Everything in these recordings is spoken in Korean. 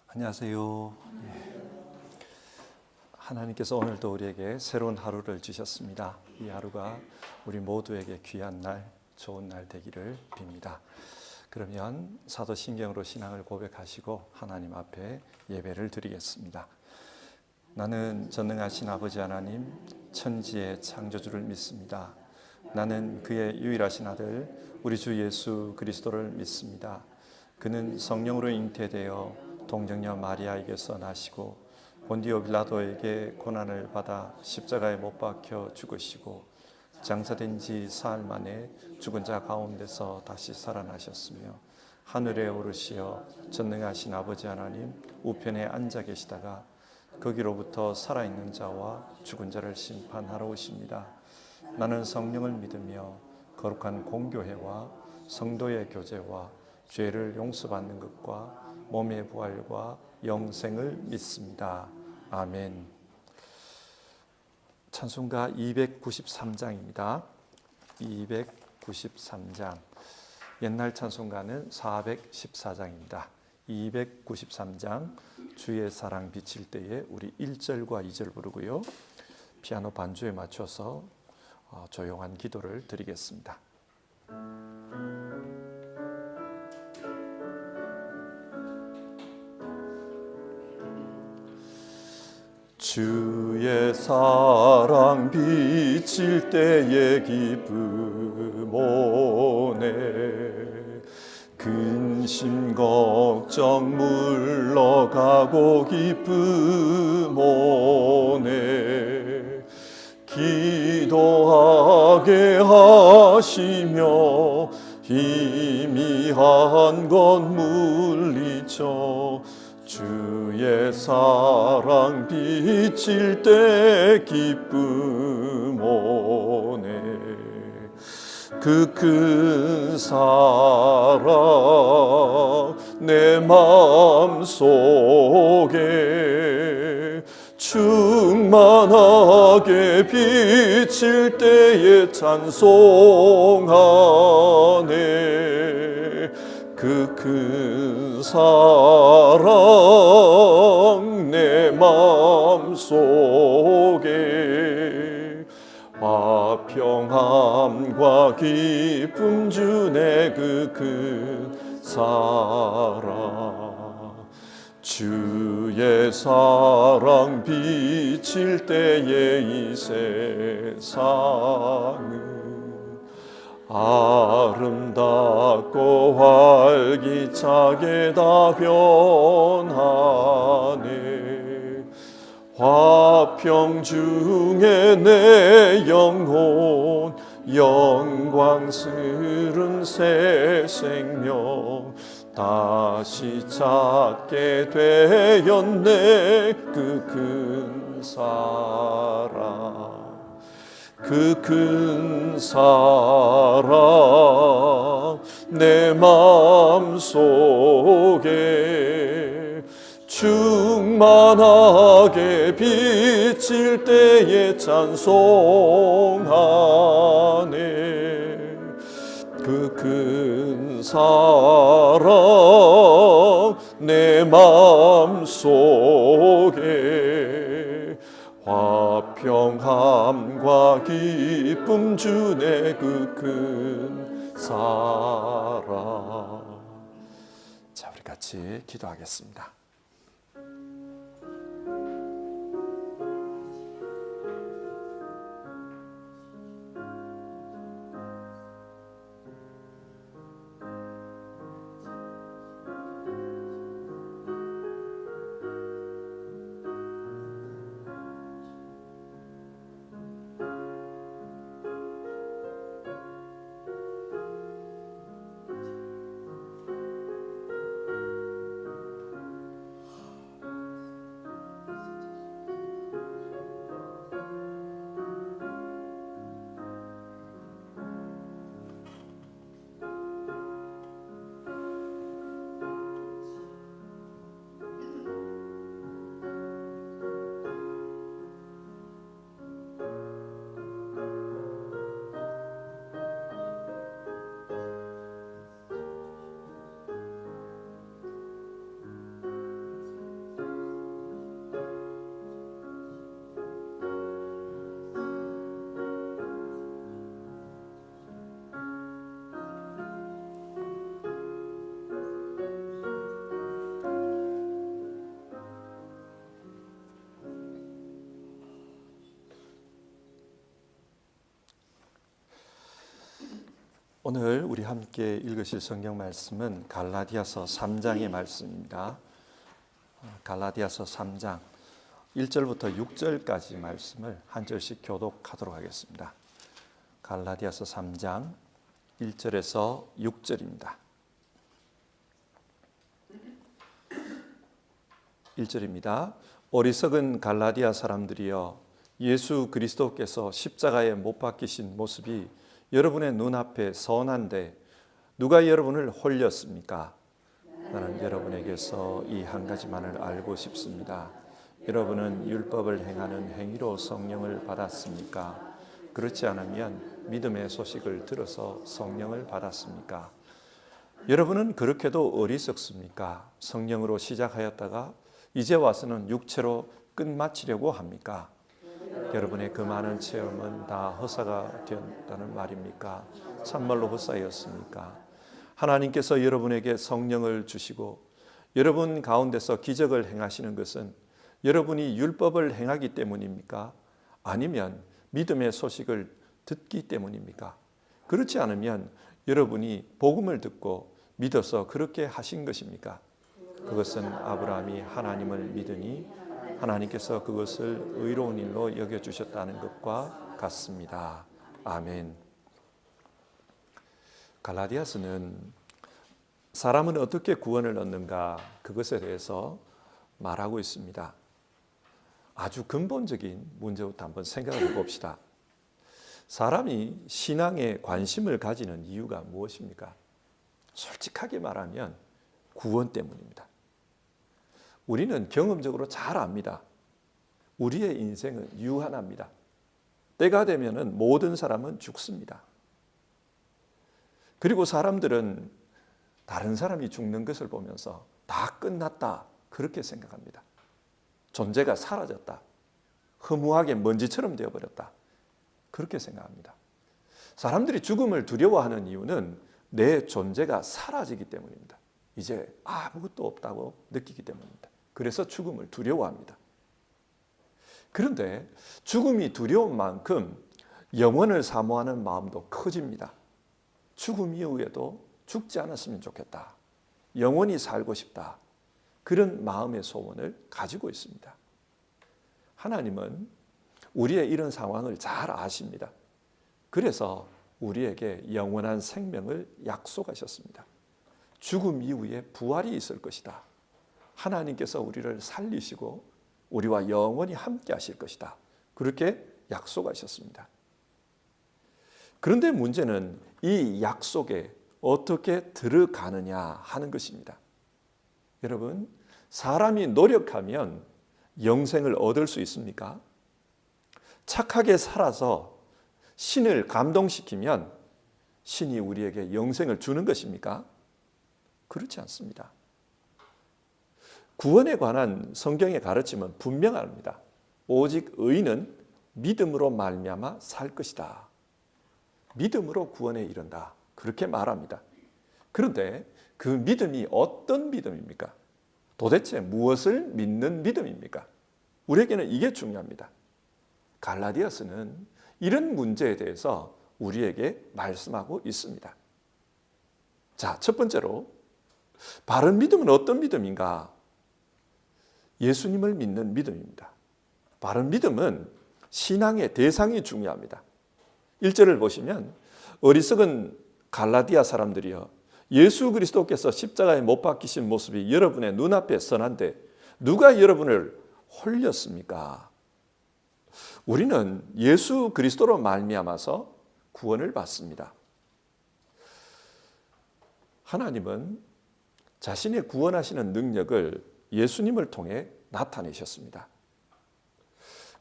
안녕하세요. 하나님께서 오늘도 우리에게 새로운 하루를 주셨습니다. 이 하루가 우리 모두에게 귀한 날, 좋은 날 되기를 빕니다. 그러면 사도신경으로 신앙을 고백하시고 하나님 앞에 예배를 드리겠습니다. 나는 전능하신 아버지 하나님, 천지의 창조주를 믿습니다. 나는 그의 유일하신 아들, 우리 주 예수 그리스도를 믿습니다. 그는 성령으로 잉태되어 동정녀 마리아에게서 나시고 본디오 빌라도에게 고난을 받아 십자가에 못 박혀 죽으시고 장사된 지 사흘 만에 죽은 자 가운데서 다시 살아나셨으며 하늘에 오르시어 전능하신 아버지 하나님 우편에 앉아 계시다가 거기로부터 살아있는 자와 죽은 자를 심판하러 오십니다. 나는 성령을 믿으며 거룩한 공교회와 성도의 교제와 죄를 용서받는 것과 몸의 부활과 영생을 믿습니다. 아멘. 찬송가 293장입니다. 293장. 옛날 찬송가는 414장입니다. 293장 주의 사랑 비칠 때에 우리 1절과 2절 부르고요. 피아노 반주에 맞춰서 조용한 기도를 드리겠습니다. 주의 사랑 비칠 때의 기쁨 오네 근심 걱정 물러가고 기쁨 오네 기도하게 하시며 희미한 것 물리쳐 주의 사랑 비칠 때 기쁨 오네 그 큰 사랑 내 마음속에 충만하게 비칠 때에 찬송하네 그 큰 사랑 내 마음속에 화평함과 기쁨 주네 그 큰 사랑 주의 사랑 비칠 때에 이 세상은 아름답고 활기차게 다 변하네 화평 중에 내 영혼 영광스런 새 생명 다시 찾게 되었네 그 큰 사랑 그 큰 사랑 내 마음속에 충만하게 비칠 때에 찬송하네 그 큰 사랑 내 마음속에 화평함과 기쁨 주네 그 큰 사랑. 자, 우리 같이 기도하겠습니다. 오늘 우리 함께 읽으실 성경 말씀은 갈라디아서 3장의 말씀입니다. 갈라디아서 3장 1절부터 6절까지 말씀을 한 절씩 교독하도록 하겠습니다. 갈라디아서 3장 1절에서 6절입니다. 1절입니다. 어리석은 갈라디아 사람들이여, 예수 그리스도께서 십자가에 못 박히신 모습이 여러분의 눈앞에 선한데 누가 여러분을 홀렸습니까? 나는 여러분에게서 이 한 가지만을 알고 싶습니다. 여러분은 율법을 행하는 행위로 성령을 받았습니까? 그렇지 않으면 믿음의 소식을 들어서 성령을 받았습니까? 여러분은 그렇게도 어리석습니까? 성령으로 시작하였다가 이제 와서는 육체로 끝마치려고 합니까? 여러분의 그 많은 체험은 다 허사가 되었다는 말입니까? 참말로 허사였습니까? 하나님께서 여러분에게 성령을 주시고 여러분 가운데서 기적을 행하시는 것은 여러분이 율법을 행하기 때문입니까? 아니면 믿음의 소식을 듣기 때문입니까? 그렇지 않으면 여러분이 복음을 듣고 믿어서 그렇게 하신 것입니까? 그것은 아브라함이 하나님을 믿으니 하나님께서 그것을 의로운 일로 여겨주셨다는 것과 같습니다. 아멘. 갈라디아서는 사람은 어떻게 구원을 얻는가, 그것에 대해서 말하고 있습니다. 아주 근본적인 문제부터 한번 생각해 봅시다. 사람이 신앙에 관심을 가지는 이유가 무엇입니까? 솔직하게 말하면 구원 때문입니다. 우리는 경험적으로 잘 압니다. 우리의 인생은 유한합니다. 때가 되면은 모든 사람은 죽습니다. 그리고 사람들은 다른 사람이 죽는 것을 보면서 다 끝났다, 그렇게 생각합니다. 존재가 사라졌다, 허무하게 먼지처럼 되어버렸다, 그렇게 생각합니다. 사람들이 죽음을 두려워하는 이유는 내 존재가 사라지기 때문입니다. 이제 아무것도 없다고 느끼기 때문입니다. 그래서 죽음을 두려워합니다. 그런데 죽음이 두려운 만큼 영원을 사모하는 마음도 커집니다. 죽음 이후에도 죽지 않았으면 좋겠다, 영원히 살고 싶다, 그런 마음의 소원을 가지고 있습니다. 하나님은 우리의 이런 상황을 잘 아십니다. 그래서 우리에게 영원한 생명을 약속하셨습니다. 죽음 이후에 부활이 있을 것이다. 하나님께서 우리를 살리시고 우리와 영원히 함께 하실 것이다, 그렇게 약속하셨습니다. 그런데 문제는 이 약속에 어떻게 들어가느냐 하는 것입니다. 여러분, 사람이 노력하면 영생을 얻을 수 있습니까? 착하게 살아서 신을 감동시키면 신이 우리에게 영생을 주는 것입니까? 그렇지 않습니다. 구원에 관한 성경의 가르침은 분명합니다. 오직 의인은 믿음으로 말미암아 살 것이다. 믿음으로 구원에 이른다, 그렇게 말합니다. 그런데 그 믿음이 어떤 믿음입니까? 도대체 무엇을 믿는 믿음입니까? 우리에게는 이게 중요합니다. 갈라디아서는 이런 문제에 대해서 우리에게 말씀하고 있습니다. 자, 첫 번째로 바른 믿음은 어떤 믿음인가? 예수님을 믿는 믿음입니다. 바른 믿음은 신앙의 대상이 중요합니다. 1절을 보시면 어리석은 갈라디아 사람들이여, 예수 그리스도께서 십자가에 못 박히신 모습이 여러분의 눈앞에 선한데 누가 여러분을 홀렸습니까? 우리는 예수 그리스도로 말미암아서 구원을 받습니다. 하나님은 자신의 구원하시는 능력을 예수님을 통해 나타내셨습니다.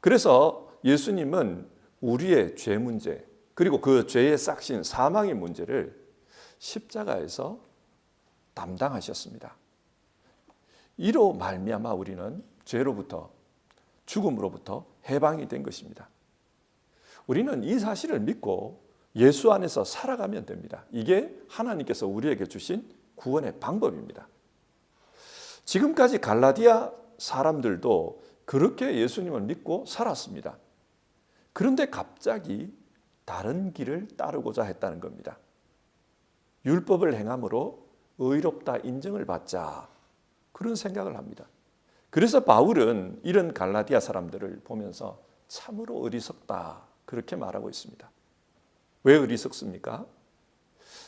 그래서 예수님은 우리의 죄 문제, 그리고 그 죄의 싹신 사망의 문제를 십자가에서 담당하셨습니다. 이로 말미암아 우리는 죄로부터, 죽음으로부터 해방이 된 것입니다. 우리는 이 사실을 믿고 예수 안에서 살아가면 됩니다. 이게 하나님께서 우리에게 주신 구원의 방법입니다. 지금까지 갈라디아 사람들도 그렇게 예수님을 믿고 살았습니다. 그런데 갑자기 다른 길을 따르고자 했다는 겁니다. 율법을 행함으로 의롭다 인정을 받자, 그런 생각을 합니다. 그래서 바울은 이런 갈라디아 사람들을 보면서 참으로 어리석다, 그렇게 말하고 있습니다. 왜 어리석습니까?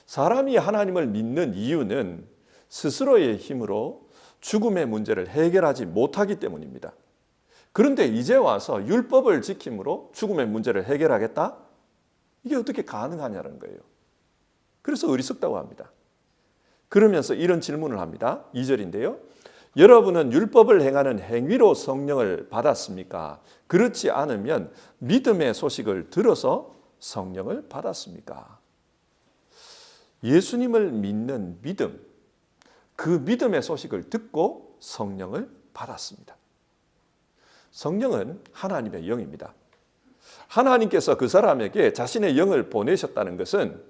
사람이 하나님을 믿는 이유는 스스로의 힘으로 죽음의 문제를 해결하지 못하기 때문입니다. 그런데 이제 와서 율법을 지킴으로 죽음의 문제를 해결하겠다? 이게 어떻게 가능하냐는 거예요. 그래서 어리석다고 합니다. 그러면서 이런 질문을 합니다. 2절인데요. 여러분은 율법을 행하는 행위로 성령을 받았습니까? 그렇지 않으면 믿음의 소식을 들어서 성령을 받았습니까? 예수님을 믿는 믿음, 그 믿음의 소식을 듣고 성령을 받았습니다. 성령은 하나님의 영입니다. 하나님께서 그 사람에게 자신의 영을 보내셨다는 것은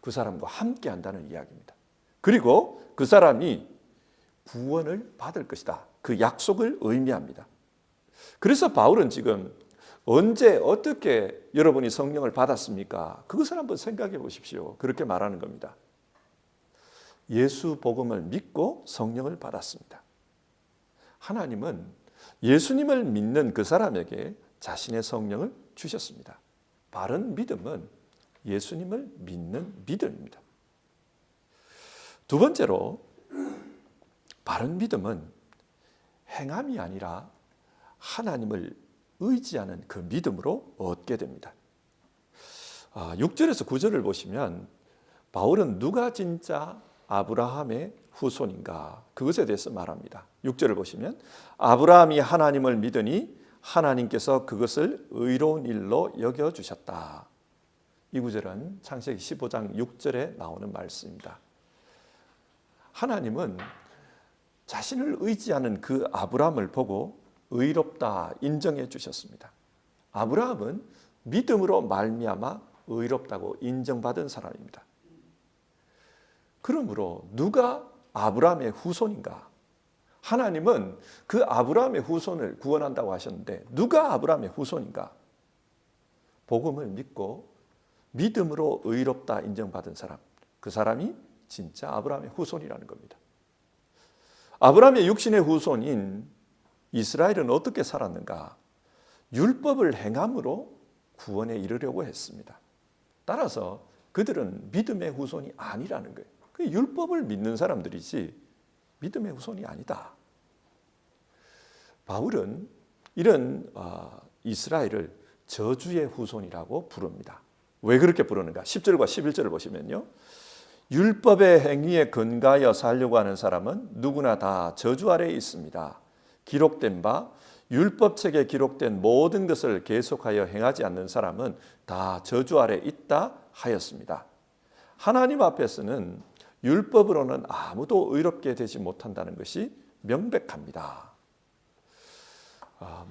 그 사람과 함께 한다는 이야기입니다. 그리고 그 사람이 구원을 받을 것이다, 그 약속을 의미합니다. 그래서 바울은 지금 언제 어떻게 여러분이 성령을 받았습니까? 그것을 한번 생각해 보십시오. 그렇게 말하는 겁니다. 예수 복음을 믿고 성령을 받았습니다. 하나님은 예수님을 믿는 그 사람에게 자신의 성령을 주셨습니다. 바른 믿음은 예수님을 믿는 믿음입니다. 두 번째로, 바른 믿음은 행함이 아니라 하나님을 의지하는 그 믿음으로 얻게 됩니다. 6절에서 9절을 보시면 바울은 누가 진짜 아브라함의 후손인가, 그것에 대해서 말합니다. 6절을 보시면 아브라함이 하나님을 믿으니 하나님께서 그것을 의로운 일로 여겨주셨다. 이 구절은 창세기 15장 6절에 나오는 말씀입니다. 하나님은 자신을 의지하는 그 아브라함을 보고 의롭다 인정해 주셨습니다. 아브라함은 믿음으로 말미암아 의롭다고 인정받은 사람입니다. 그러므로 누가 아브라함의 후손인가? 하나님은 그 아브라함의 후손을 구원한다고 하셨는데 누가 아브라함의 후손인가? 복음을 믿고 믿음으로 의롭다 인정받은 사람, 그 사람이 진짜 아브라함의 후손이라는 겁니다. 아브라함의 육신의 후손인 이스라엘은 어떻게 살았는가? 율법을 행함으로 구원에 이르려고 했습니다. 따라서 그들은 믿음의 후손이 아니라는 거예요. 그 율법을 믿는 사람들이지 믿음의 후손이 아니다. 바울은 이런 이스라엘을 저주의 후손이라고 부릅니다. 왜 그렇게 부르는가? 10절과 11절을 보시면요. 율법의 행위에 근거하여 살려고 하는 사람은 누구나 다 저주 아래에 있습니다. 기록된 바 율법책에 기록된 모든 것을 계속하여 행하지 않는 사람은 다 저주 아래에 있다 하였습니다. 하나님 앞에서는 율법으로는 아무도 의롭게 되지 못한다는 것이 명백합니다.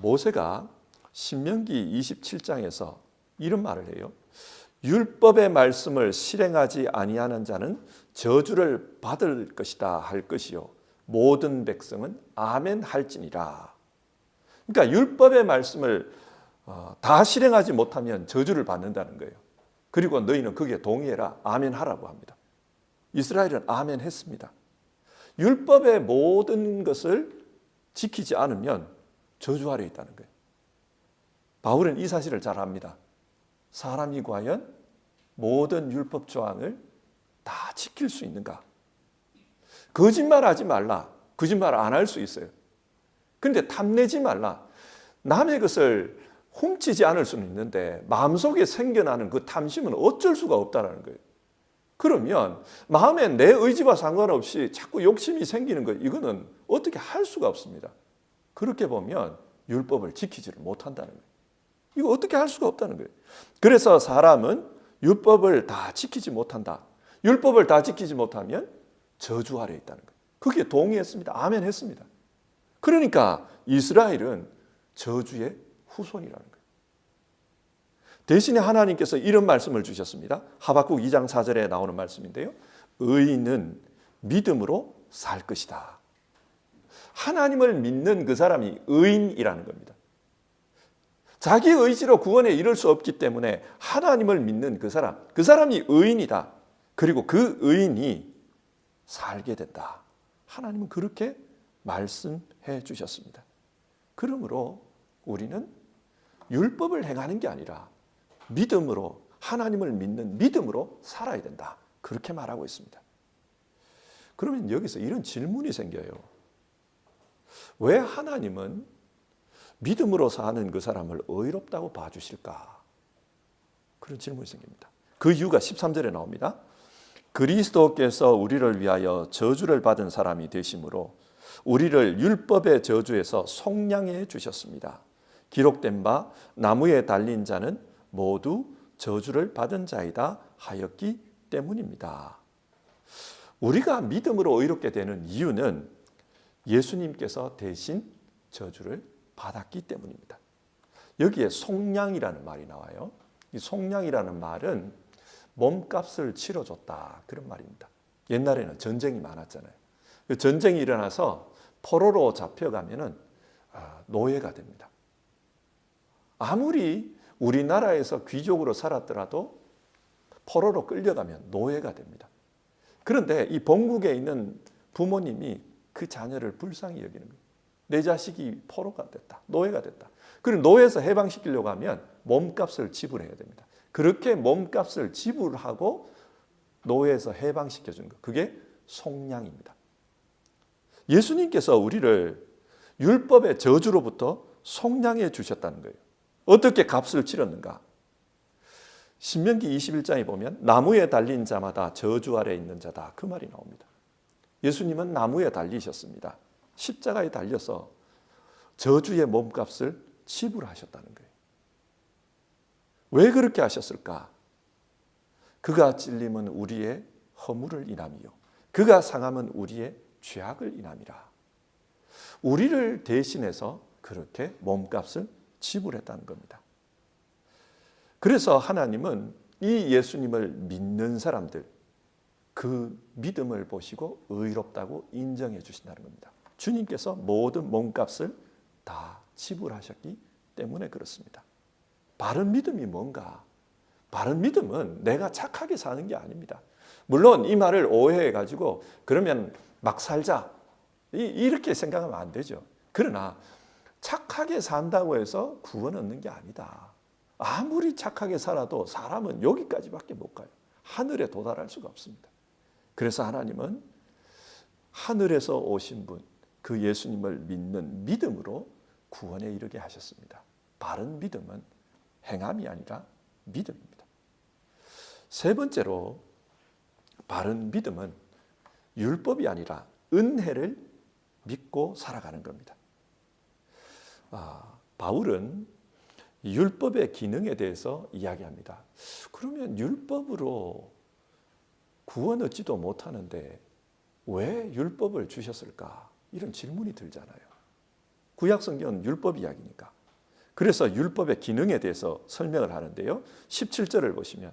모세가 신명기 27장에서 이런 말을 해요. 율법의 말씀을 실행하지 아니하는 자는 저주를 받을 것이다 할 것이요 모든 백성은 아멘 할지니라. 그러니까 율법의 말씀을 다 실행하지 못하면 저주를 받는다는 거예요. 그리고 너희는 거기에 동의해라, 아멘 하라고 합니다. 이스라엘은 아멘 했습니다. 율법의 모든 것을 지키지 않으면 저주 아래에 있다는 거예요. 바울은 이 사실을 잘 압니다. 사람이 과연 모든 율법 조항을 다 지킬 수 있는가? 거짓말하지 말라. 거짓말 안 할 수 있어요. 그런데 탐내지 말라. 남의 것을 훔치지 않을 수는 있는데 마음속에 생겨나는 그 탐심은 어쩔 수가 없다는 거예요. 그러면 마음에 내 의지와 상관없이 자꾸 욕심이 생기는 것, 이거는 어떻게 할 수가 없습니다. 그렇게 보면 율법을 지키지를 못한다는 거예요. 이거 어떻게 할 수가 없다는 거예요. 그래서 사람은 율법을 다 지키지 못한다. 율법을 다 지키지 못하면 저주 아래에 있다는 거예요. 거기에 동의했습니다. 아멘 했습니다. 그러니까 이스라엘은 저주의 후손이라는 거예요. 대신에 하나님께서 이런 말씀을 주셨습니다. 하박국 2장 4절에 나오는 말씀인데요. 의인은 믿음으로 살 것이다. 하나님을 믿는 그 사람이 의인이라는 겁니다. 자기 의지로 구원에 이를 수 없기 때문에 하나님을 믿는 그 사람이 의인이다. 그리고 그 의인이 살게 된다. 하나님은 그렇게 말씀해 주셨습니다. 그러므로 우리는 율법을 행하는 게 아니라 믿음으로, 하나님을 믿는 믿음으로 살아야 된다. 그렇게 말하고 있습니다. 그러면 여기서 이런 질문이 생겨요. 왜 하나님은 믿음으로 사는 그 사람을 의롭다고 봐주실까? 그런 질문이 생깁니다. 그 이유가 13절에 나옵니다. 그리스도께서 우리를 위하여 저주를 받은 사람이 되심으로 우리를 율법의 저주에서 속량해 주셨습니다. 기록된 바 나무에 달린 자는 모두 저주를 받은 자이다 하였기 때문입니다. 우리가 믿음으로 의롭게 되는 이유는 예수님께서 대신 저주를 받았기 때문입니다. 여기에 속량이라는 말이 나와요. 이 속량이라는 말은 몸값을 치러줬다, 그런 말입니다. 옛날에는 전쟁이 많았잖아요. 전쟁이 일어나서 포로로 잡혀가면은 노예가 됩니다. 아무리 우리나라에서 귀족으로 살았더라도 포로로 끌려가면 노예가 됩니다. 그런데 이 본국에 있는 부모님이 그 자녀를 불쌍히 여기는 거예요. 내 자식이 포로가 됐다, 노예가 됐다. 그리고 노예에서 해방시키려고 하면 몸값을 지불해야 됩니다. 그렇게 몸값을 지불하고 노예에서 해방시켜준 것, 그게 속량입니다. 예수님께서 우리를 율법의 저주로부터 속량해 주셨다는 거예요. 어떻게 값을 치렀는가? 신명기 21장에 보면 나무에 달린 자마다 저주 아래 있는 자다, 그 말이 나옵니다. 예수님은 나무에 달리셨습니다. 십자가에 달려서 저주의 몸값을 지불하셨다는 거예요. 왜 그렇게 하셨을까? 그가 찔림은 우리의 허물을 인함이요 그가 상함은 우리의 죄악을 인함이라. 우리를 대신해서 그렇게 몸값을 지불했다는 겁니다. 그래서 하나님은 이 예수님을 믿는 사람들, 그 믿음을 보시고 의롭다고 인정해 주신다는 겁니다. 주님께서 모든 몸값을 다 지불하셨기 때문에 그렇습니다. 바른 믿음이 뭔가? 바른 믿음은 내가 착하게 사는 게 아닙니다. 물론 이 말을 오해해가지고 그러면 막 살자, 이렇게 생각하면 안 되죠. 그러나 착하게 산다고 해서 구원 얻는 게 아니다. 아무리 착하게 살아도 사람은 여기까지밖에 못 가요. 하늘에 도달할 수가 없습니다. 그래서 하나님은 하늘에서 오신 분, 그 예수님을 믿는 믿음으로 구원에 이르게 하셨습니다. 바른 믿음은 행함이 아니라 믿음입니다. 세 번째로, 바른 믿음은 율법이 아니라 은혜를 믿고 살아가는 겁니다. 바울은 율법의 기능에 대해서 이야기합니다. 그러면 율법으로 구원 얻지도 못하는데 왜 율법을 주셨을까? 이런 질문이 들잖아요. 구약성경은 율법 이야기니까. 그래서 율법의 기능에 대해서 설명을 하는데요. 17절을 보시면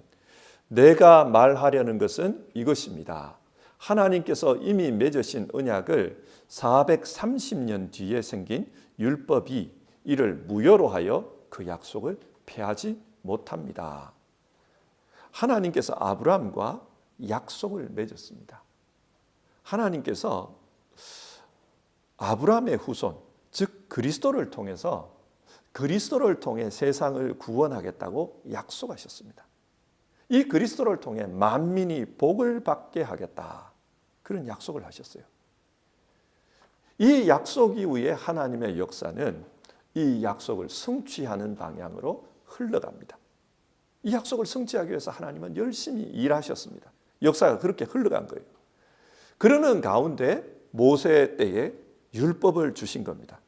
내가 말하려는 것은 이것입니다. 하나님께서 이미 맺으신 언약을 430년 뒤에 생긴 율법이 이를 무효로 하여 그 약속을 폐하지 못합니다. 하나님께서 아브라함과 약속을 맺었습니다. 하나님께서 아브라함의 후손, 즉 그리스도를 통해 세상을 구원하겠다고 약속하셨습니다. 이 그리스도를 통해 만민이 복을 받게 하겠다, 그런 약속을 하셨어요. 이 약속 이후에 하나님의 역사는 이 약속을 성취하는 방향으로 흘러갑니다. 이 약속을 성취하기 위해서 하나님은 열심히 일하셨습니다. 역사가 그렇게 흘러간 거예요. 그러는 가운데 모세 때에 율법을 주신 겁니다.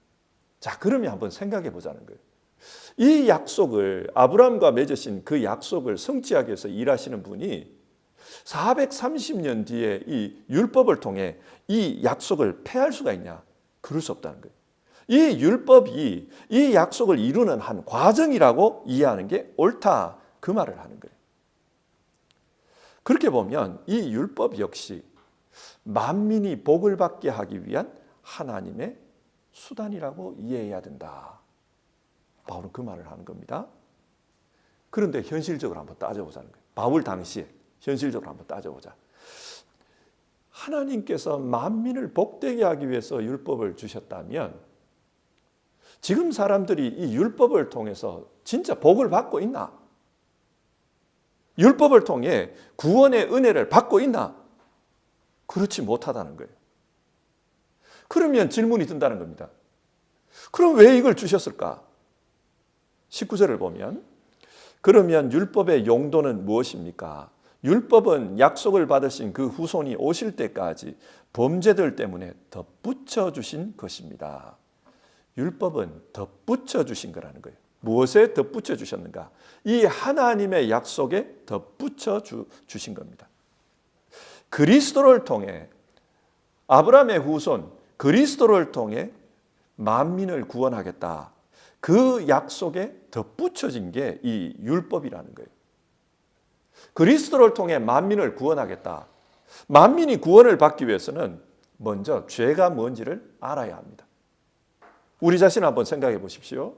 자, 그러면 한번 생각해 보자는 거예요. 이 약속을, 아브라함과 맺으신 그 약속을 성취하기 위해서 일하시는 분이 430년 뒤에 이 율법을 통해 이 약속을 폐할 수가 있냐? 그럴 수 없다는 거예요. 이 율법이 이 약속을 이루는 한 과정이라고 이해하는 게 옳다, 그 말을 하는 거예요. 그렇게 보면 이 율법 역시 만민이 복을 받게 하기 위한 하나님의 수단이라고 이해해야 된다. 바울은 그 말을 하는 겁니다. 그런데 현실적으로 한번 따져보자는 거예요. 바울 당시에 현실적으로 한번 따져보자. 하나님께서 만민을 복되게 하기 위해서 율법을 주셨다면 지금 사람들이 이 율법을 통해서 진짜 복을 받고 있나? 율법을 통해 구원의 은혜를 받고 있나? 그렇지 못하다는 거예요. 그러면 질문이 든다는 겁니다. 그럼 왜 이걸 주셨을까? 19절을 보면 그러면 율법의 용도는 무엇입니까? 율법은 약속을 받으신 그 후손이 오실 때까지 범죄들 때문에 덧붙여 주신 것입니다. 율법은 덧붙여 주신 거라는 거예요. 무엇에 덧붙여 주셨는가? 이 하나님의 약속에 덧붙여 주신 겁니다. 그리스도를 통해 아브라함의 후손 그리스도를 통해 만민을 구원하겠다. 그 약속에 덧붙여진 게 이 율법이라는 거예요. 그리스도를 통해 만민을 구원하겠다. 만민이 구원을 받기 위해서는 먼저 죄가 뭔지를 알아야 합니다. 우리 자신 한번 생각해 보십시오.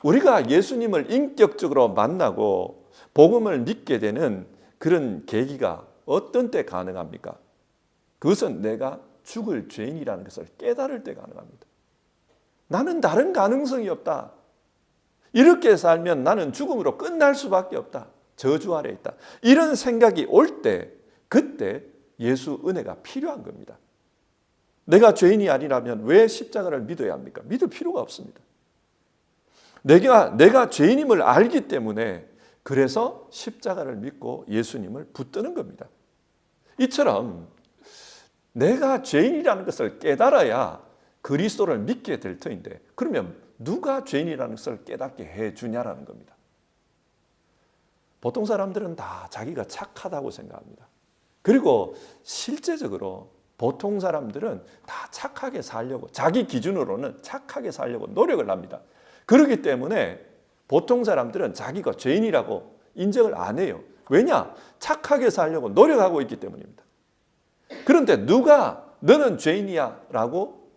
우리가 예수님을 인격적으로 만나고 복음을 믿게 되는 그런 계기가 어떤 때 가능합니까? 그것은 내가 죽을 죄인이라는 것을 깨달을 때 가능합니다. 나는 다른 가능성이 없다. 이렇게 살면 나는 죽음으로 끝날 수밖에 없다. 저주 아래 있다. 이런 생각이 올 때, 그때 예수 은혜가 필요한 겁니다. 내가 죄인이 아니라면 왜 십자가를 믿어야 합니까? 믿을 필요가 없습니다. 내가 죄인임을 알기 때문에 그래서 십자가를 믿고 예수님을 붙드는 겁니다. 이처럼 내가 죄인이라는 것을 깨달아야 그리스도를 믿게 될 터인데 그러면 누가 죄인이라는 것을 깨닫게 해주냐라는 겁니다. 보통 사람들은 다 자기가 착하다고 생각합니다. 그리고 실제적으로 보통 사람들은 다 착하게 살려고 자기 기준으로는 착하게 살려고 노력을 합니다. 그렇기 때문에 보통 사람들은 자기가 죄인이라고 인정을 안 해요. 왜냐? 착하게 살려고 노력하고 있기 때문입니다. 그런데 누가 너는 죄인이야 라고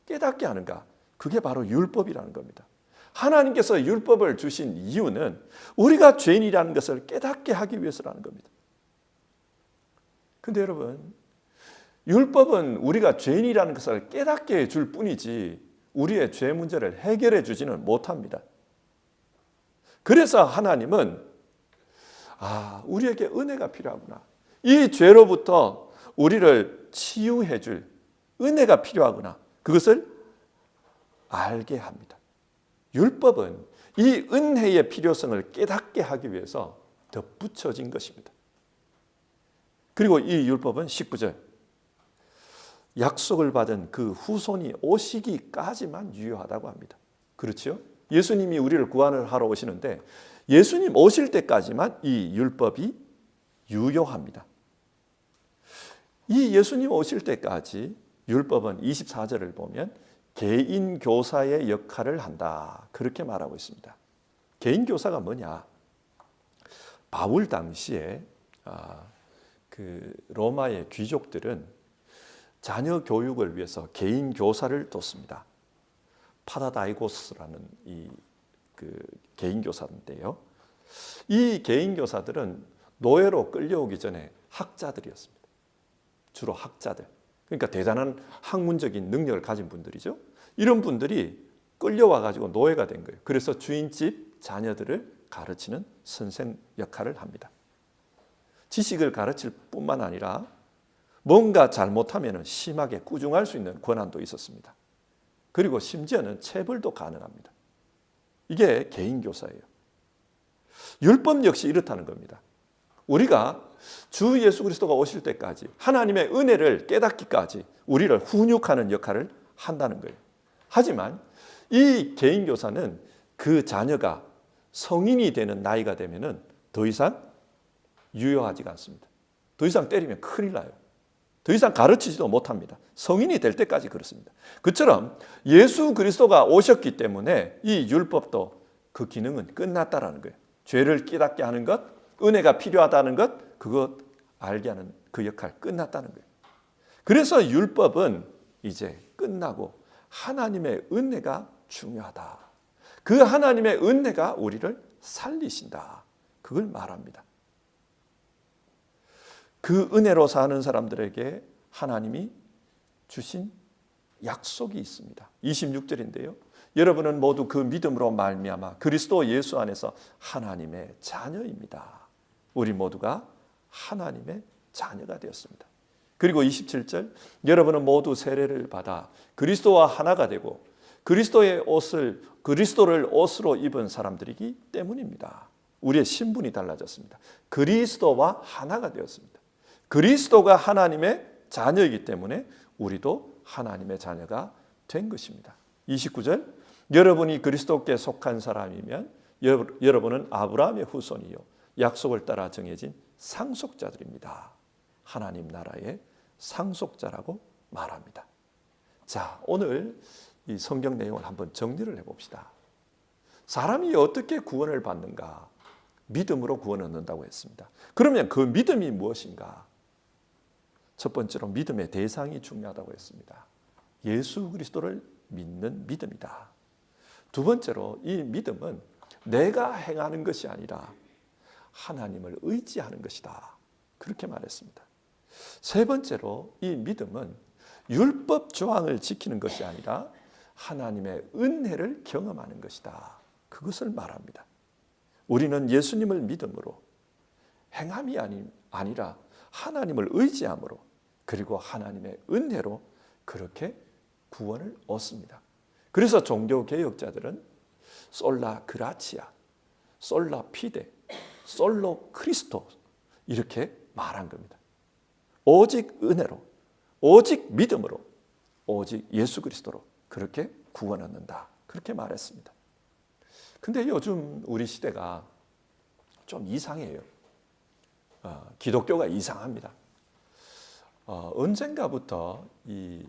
깨닫게 하는가? 그게 바로 율법이라는 겁니다. 하나님께서 율법을 주신 이유는 우리가 죄인이라는 것을 깨닫게 하기 위해서라는 겁니다. 그런데 여러분, 율법은 우리가 죄인이라는 것을 깨닫게 해줄 뿐이지 우리의 죄 문제를 해결해 주지는 못합니다. 그래서 하나님은 우리에게 은혜가 필요하구나. 이 죄로부터 우리를 치유해 줄 은혜가 필요하구나. 그것을 알게 합니다. 율법은 이 은혜의 필요성을 깨닫게 하기 위해서 덧붙여진 것입니다. 그리고 이 율법은 19절 약속을 받은 그 후손이 오시기까지만 유효하다고 합니다. 그렇죠? 예수님이 우리를 구원하러 오시는데 예수님 오실 때까지만 이 율법이 유효합니다. 이 예수님 오실 때까지 율법은 24절을 보면 개인 교사의 역할을 한다. 그렇게 말하고 있습니다. 개인 교사가 뭐냐? 바울 당시에 그 로마의 귀족들은 자녀 교육을 위해서 개인 교사를 뒀습니다. 파라다이고스라는 그 개인 교사인데요. 이 개인 교사들은 노예로 끌려오기 전에 학자들이었습니다. 주로 학자들. 그러니까 대단한 학문적인 능력을 가진 분들이죠. 이런 분들이 끌려와 가지고 노예가 된 거예요. 그래서 주인집 자녀들을 가르치는 선생 역할을 합니다. 지식을 가르칠 뿐만 아니라 뭔가 잘못하면 심하게 꾸중할 수 있는 권한도 있었습니다. 그리고 심지어는 체벌도 가능합니다. 이게 개인 교사예요. 율법 역시 이렇다는 겁니다. 우리가 주 예수 그리스도가 오실 때까지 하나님의 은혜를 깨닫기까지 우리를 훈육하는 역할을 한다는 거예요. 하지만 이 개인 교사는 그 자녀가 성인이 되는 나이가 되면은 더 이상 유효하지가 않습니다. 더 이상 때리면 큰일 나요. 더 이상 가르치지도 못합니다. 성인이 될 때까지 그렇습니다. 그처럼 예수 그리스도가 오셨기 때문에 이 율법도 그 기능은 끝났다라는 거예요. 죄를 깨닫게 하는 것, 은혜가 필요하다는 것, 그것 알게 하는 그 역할 끝났다는 거예요. 그래서 율법은 이제 끝나고 하나님의 은혜가 중요하다. 그 하나님의 은혜가 우리를 살리신다. 그걸 말합니다. 그 은혜로 사는 사람들에게 하나님이 주신 약속이 있습니다. 26절인데요. 여러분은 모두 그 믿음으로 말미암아 그리스도 예수 안에서 하나님의 자녀입니다. 우리 모두가 하나님의 자녀가 되었습니다. 그리고 27절, 여러분은 모두 세례를 받아 그리스도와 하나가 되고 그리스도를 옷으로 입은 사람들이기 때문입니다. 우리의 신분이 달라졌습니다. 그리스도와 하나가 되었습니다. 그리스도가 하나님의 자녀이기 때문에 우리도 하나님의 자녀가 된 것입니다. 29절, 여러분이 그리스도께 속한 사람이면 여러분은 아브라함의 후손이요 약속을 따라 정해진 상속자들입니다. 하나님 나라의 상속자라고 말합니다. 자, 오늘 이 성경 내용을 한번 정리를 해봅시다. 사람이 어떻게 구원을 받는가? 믿음으로 구원을 얻는다고 했습니다. 그러면 그 믿음이 무엇인가? 첫 번째로 믿음의 대상이 중요하다고 했습니다. 예수 그리스도를 믿는 믿음이다. 두 번째로 이 믿음은 내가 행하는 것이 아니라 하나님을 의지하는 것이다. 그렇게 말했습니다. 세 번째로 이 믿음은 율법 조항을 지키는 것이 아니라 하나님의 은혜를 경험하는 것이다. 그것을 말합니다. 우리는 예수님을 믿음으로 행함이 아니라 하나님을 의지함으로 그리고 하나님의 은혜로 그렇게 구원을 얻습니다. 그래서 종교개혁자들은 솔라 그라치아, 솔라 피데, 솔로 크리스토 이렇게 말한 겁니다. 오직 은혜로, 오직 믿음으로, 오직 예수 그리스도로 그렇게 구원 얻는다. 그렇게 말했습니다. 근데 요즘 우리 시대가 좀 이상해요. 기독교가 이상합니다. 언젠가부터 이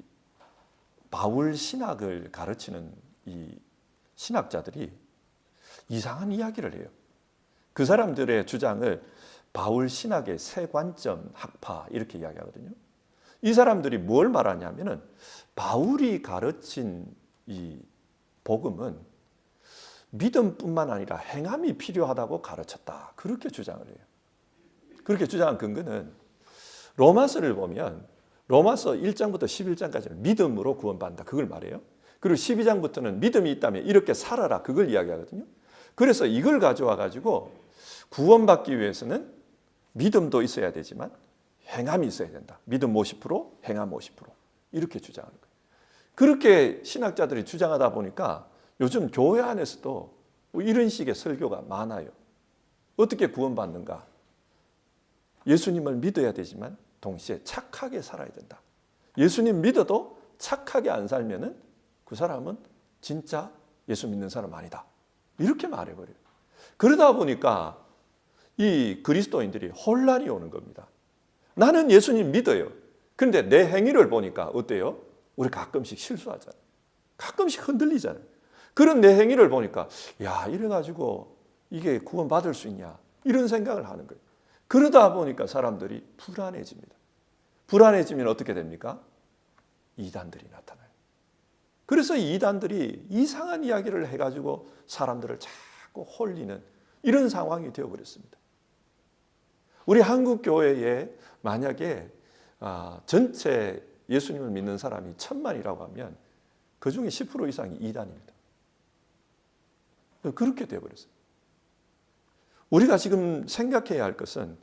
바울 신학을 가르치는 이 신학자들이 이상한 이야기를 해요. 그 사람들의 주장을 바울 신학의 세 관점 학파 이렇게 이야기하거든요. 이 사람들이 뭘 말하냐면은 바울이 가르친 이 복음은 믿음뿐만 아니라 행함이 필요하다고 가르쳤다. 그렇게 주장을 해요. 그렇게 주장한 근거는 로마서를 보면 로마서 1장부터 11장까지는 믿음으로 구원받는다. 그걸 말해요. 그리고 12장부터는 믿음이 있다면 이렇게 살아라. 그걸 이야기하거든요. 그래서 이걸 가져와 가지고 구원받기 위해서는 믿음도 있어야 되지만 행함이 있어야 된다. 믿음 50%, 행함 50% 이렇게 주장하는 거예요. 그렇게 신학자들이 주장하다 보니까 요즘 교회 안에서도 이런 식의 설교가 많아요. 어떻게 구원받는가? 예수님을 믿어야 되지만 동시에 착하게 살아야 된다. 예수님 믿어도 착하게 안 살면은 그 사람은 진짜 예수 믿는 사람 아니다. 이렇게 말해버려요. 그러다 보니까 이 그리스도인들이 혼란이 오는 겁니다. 나는 예수님 믿어요. 그런데 내 행위를 보니까 어때요? 우리 가끔씩 실수하잖아요. 가끔씩 흔들리잖아요. 그런 내 행위를 보니까 야, 이래가지고 이게 구원받을 수 있냐? 이런 생각을 하는 거예요. 그러다 보니까 사람들이 불안해집니다. 불안해지면 어떻게 됩니까? 이단들이 나타나요. 그래서 이단들이 이상한 이야기를 해가지고 사람들을 자꾸 홀리는 이런 상황이 되어버렸습니다. 우리 한국 교회에 만약에 전체 예수님을 믿는 사람이 1000만이라고 하면 그 중에 10% 이상이 이단입니다. 그렇게 되어버렸어요. 우리가 지금 생각해야 할 것은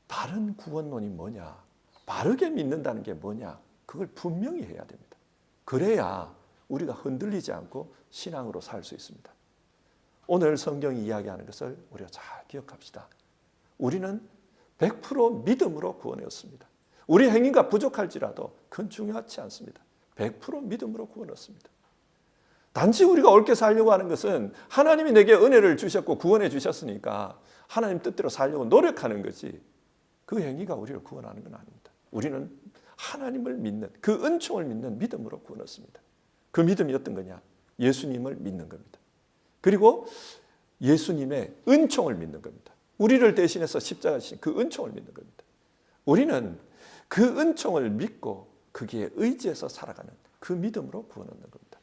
바른 구원론이 뭐냐, 바르게 믿는다는 게 뭐냐, 그걸 분명히 해야 됩니다. 그래야 우리가 흔들리지 않고 신앙으로 살 수 있습니다. 오늘 성경이 이야기하는 것을 우리가 잘 기억합시다. 우리는 100% 믿음으로 구원을 얻습니다. 우리 행위가 부족할지라도 그건 중요하지 않습니다. 100% 믿음으로 구원을 얻습니다. 단지 우리가 옳게 살려고 하는 것은 하나님이 내게 은혜를 주셨고 구원해 주셨으니까 하나님 뜻대로 살려고 노력하는 거지 그 행위가 우리를 구원하는 건 아닙니다. 우리는 하나님을 믿는 그 은총을 믿는 믿음으로 구원 얻습니다. 그 믿음이 어떤 거냐? 예수님을 믿는 겁니다. 그리고 예수님의 은총을 믿는 겁니다. 우리를 대신해서 십자가 지신 그 은총을 믿는 겁니다. 우리는 그 은총을 믿고 거기에 의지해서 살아가는 그 믿음으로 구원 얻는 겁니다.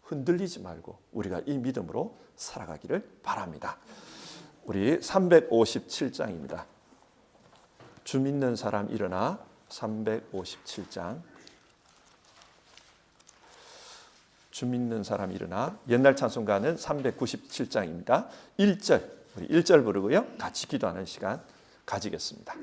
흔들리지 말고 우리가 이 믿음으로 살아가기를 바랍니다. 우리 357장입니다. 주 믿는 사람 일어나 357장. 주 믿는 사람 일어나. 옛날 찬송가는 397장입니다. 1절, 우리 1절 부르고요. 같이 기도하는 시간 가지겠습니다.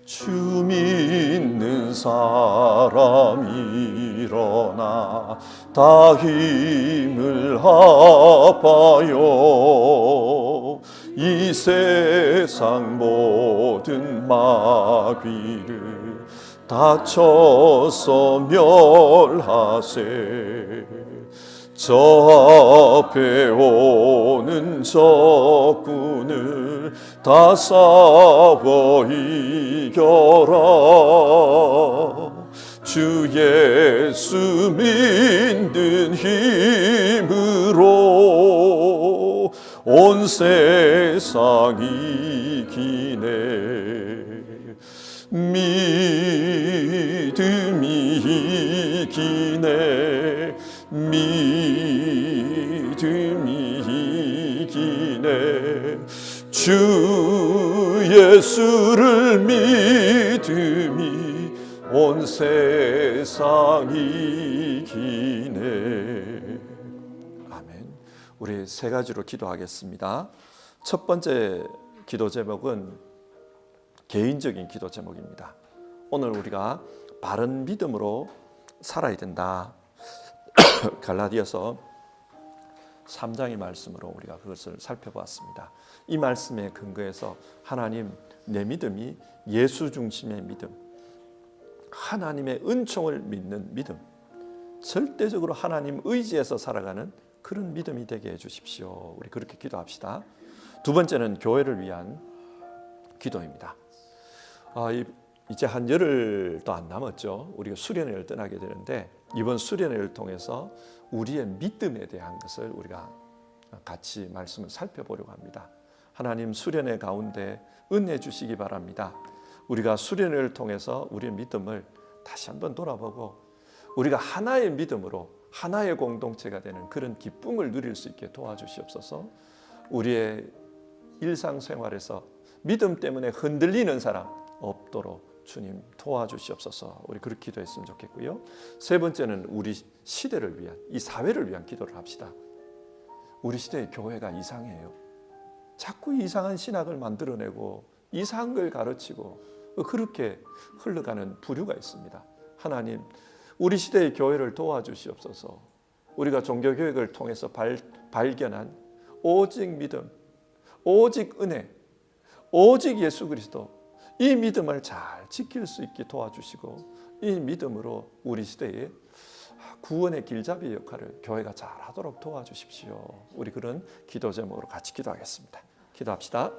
주 믿는 사람 일어나 다 힘을 합하여 이 세상 모든 마귀를 다쳐서 멸하세. 저 앞에 오는 적군을 다 싸워 이겨라. 주 예수 믿는 힘으로 온 세상 이기네. 믿음이 이기네. 믿음이 이기네. 주 예수를 믿음이 온 세상 이기네. 아멘. 우리 세 가지로 기도하겠습니다. 첫 번째 기도 제목은 개인적인 기도 제목입니다. 오늘 우리가 바른 믿음으로 살아야 된다. 갈라디아서 3장의 말씀으로 우리가 그것을 살펴보았습니다. 이 말씀에 근거해서 하나님, 내 믿음이 예수 중심의 믿음, 하나님의 은총을 믿는 믿음, 절대적으로 하나님 의지해서 살아가는 그런 믿음이 되게 해주십시오. 우리 그렇게 기도합시다. 두 번째는 교회를 위한 기도입니다. 이제 한 열흘도 안 남았죠. 우리가 수련회를 떠나게 되는데 이번 수련회를 통해서 우리의 믿음에 대한 것을 우리가 같이 말씀을 살펴보려고 합니다. 하나님, 수련회 가운데 은혜 주시기 바랍니다. 우리가 수련회를 통해서 우리의 믿음을 다시 한번 돌아보고 우리가 하나의 믿음으로 하나의 공동체가 되는 그런 기쁨을 누릴 수 있게 도와주시옵소서. 우리의 일상생활에서 믿음 때문에 흔들리는 사람 없도록 주님 도와주시옵소서. 우리 그렇게 기도했으면 좋겠고요. 세 번째는 우리 시대를 위한, 이 사회를 위한 기도를 합시다. 우리 시대의 교회가 이상해요. 자꾸 이상한 신학을 만들어내고 이상한 걸 가르치고 그렇게 흘러가는 부류가 있습니다. 하나님, 우리 시대의 교회를 도와주시옵소서. 우리가 종교교육을 통해서 발견한 오직 믿음, 오직 은혜, 오직 예수 그리스도, 이 믿음을 잘 지킬 수 있게 도와주시고 이 믿음으로 우리 시대에 구원의 길잡이 역할을 교회가 잘 하도록 도와주십시오. 우리 그런 기도 제목으로 같이 기도하겠습니다. 기도합시다.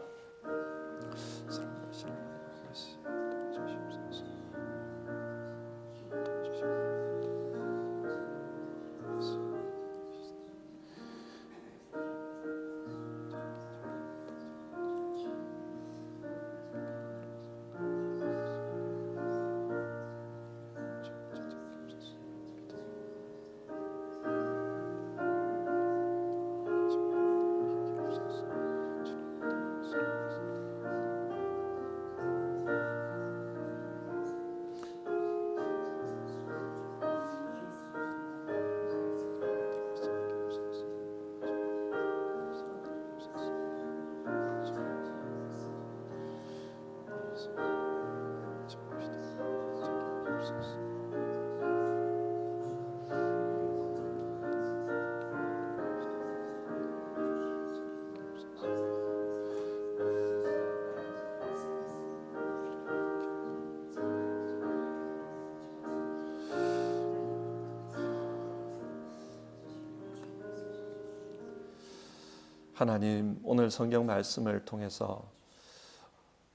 하나님, 오늘 성경 말씀을 통해서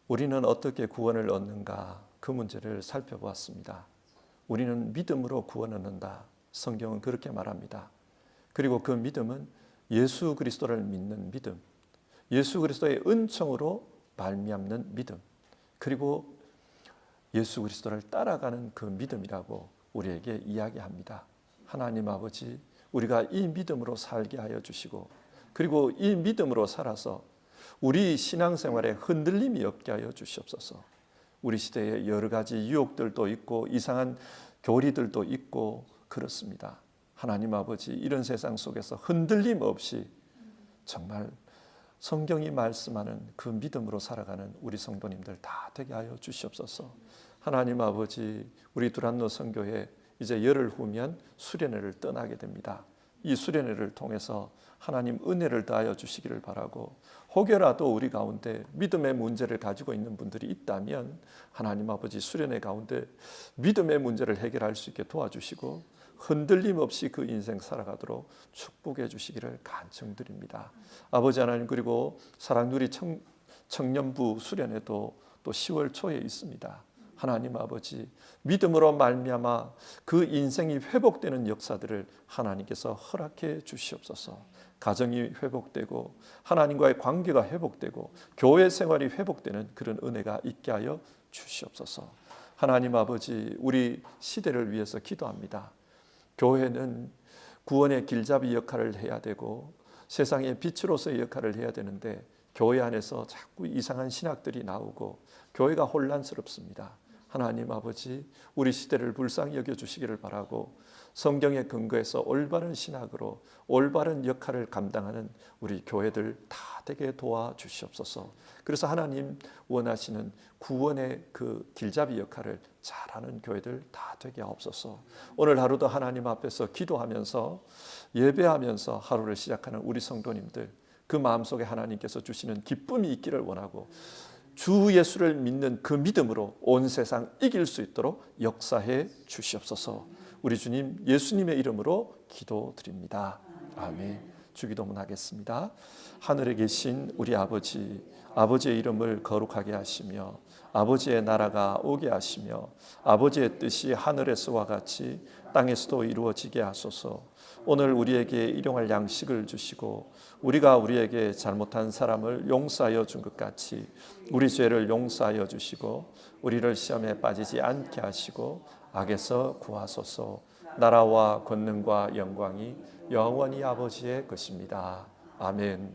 우리는 어떻게 구원을 얻는가 그 문제를 살펴보았습니다. 우리는 믿음으로 구원을 얻는다. 성경은 그렇게 말합니다. 그리고 그 믿음은 예수 그리스도를 믿는 믿음, 예수 그리스도의 은총으로 말미암는 믿음, 그리고 예수 그리스도를 따라가는 그 믿음이라고 우리에게 이야기합니다. 하나님 아버지, 우리가 이 믿음으로 살게 하여 주시고, 그리고 이 믿음으로 살아서 우리 신앙생활에 흔들림이 없게 하여 주시옵소서. 우리 시대에 여러 가지 유혹들도 있고 이상한 교리들도 있고 그렇습니다. 하나님 아버지, 이런 세상 속에서 흔들림 없이 정말 성경이 말씀하는 그 믿음으로 살아가는 우리 성도님들 다 되게 하여 주시옵소서. 하나님 아버지, 우리 두란노 선교회 이제 열흘 후면 수련회를 떠나게 됩니다. 이 수련회를 통해서 하나님 은혜를 더하여 주시기를 바라고, 혹여라도 우리 가운데 믿음의 문제를 가지고 있는 분들이 있다면 하나님 아버지, 수련회 가운데 믿음의 문제를 해결할 수 있게 도와주시고 흔들림 없이 그 인생 살아가도록 축복해 주시기를 간청드립니다. 아버지 하나님, 그리고 사랑누리 청년부 수련회도 또 10월 초에 있습니다. 하나님 아버지, 믿음으로 말미암아 그 인생이 회복되는 역사들을 하나님께서 허락해 주시옵소서. 가정이 회복되고 하나님과의 관계가 회복되고 교회 생활이 회복되는 그런 은혜가 있게 하여 주시옵소서. 하나님 아버지, 우리 시대를 위해서 기도합니다. 교회는 구원의 길잡이 역할을 해야 되고 세상의 빛으로서의 역할을 해야 되는데, 교회 안에서 자꾸 이상한 신학들이 나오고 교회가 혼란스럽습니다. 하나님 아버지, 우리 시대를 불쌍히 여겨주시기를 바라고, 성경에 근거해서 올바른 신학으로 올바른 역할을 감당하는 우리 교회들 다 되게 도와주시옵소서. 그래서 하나님 원하시는 구원의 그 길잡이 역할을 잘하는 교회들 다 되게 하옵소서. 오늘 하루도 하나님 앞에서 기도하면서 예배하면서 하루를 시작하는 우리 성도님들, 그 마음속에 하나님께서 주시는 기쁨이 있기를 원하고, 주 예수를 믿는 그 믿음으로 온 세상 이길 수 있도록 역사해 주시옵소서. 우리 주님 예수님의 이름으로 기도드립니다. 아멘. 주기도문 하겠습니다. 하늘에 계신 우리 아버지, 아버지의 이름을 거룩하게 하시며 아버지의 나라가 오게 하시며 아버지의 뜻이 하늘에서와 같이 땅에서도 이루어지게 하소서. 오늘 우리에게 일용할 양식을 주시고, 우리가 우리에게 잘못한 사람을 용서하여 준 것 같이 우리 죄를 용서하여 주시고, 우리를 시험에 빠지지 않게 하시고 악에서 구하소서. 나라와 권능과 영광이 영원히 아버지의 것입니다. 아멘.